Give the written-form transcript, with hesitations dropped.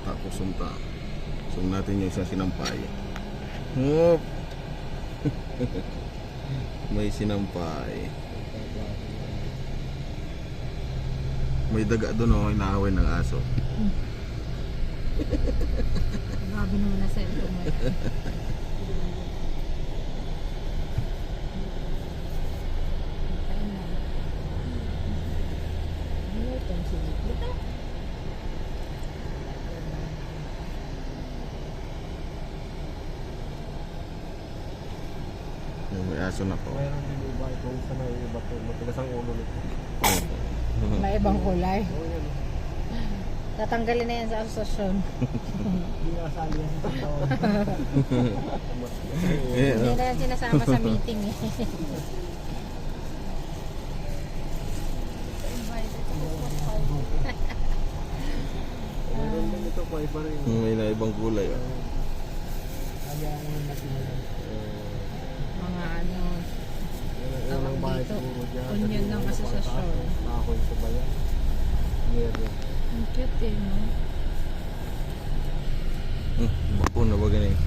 Tapos sunta. Sung natin yung isang sinampay. Hop! May sinampay. May daga doon, oh, inaaway ng aso. Grabe naman na cellphone mo. May aso na po. Mayroon din iba itong isa na iba ito. Matigas ang ulo nito. May ibang kulay. Oo yan. Tatanggalin na yan sa asosasyon. Hindi nakasali yan sa taon. Hindi na yan sinasama sa meeting eh. Mayroon din ito pa iba rin. May na ibang kulay, oh. Kaya ang natin Mga ano, Yan ang bahay dito. siguro dyan. Union ng asosasyon. Nakakoy sa bayan. Meron. Ang cute eh, no? Bako na ba ganyan?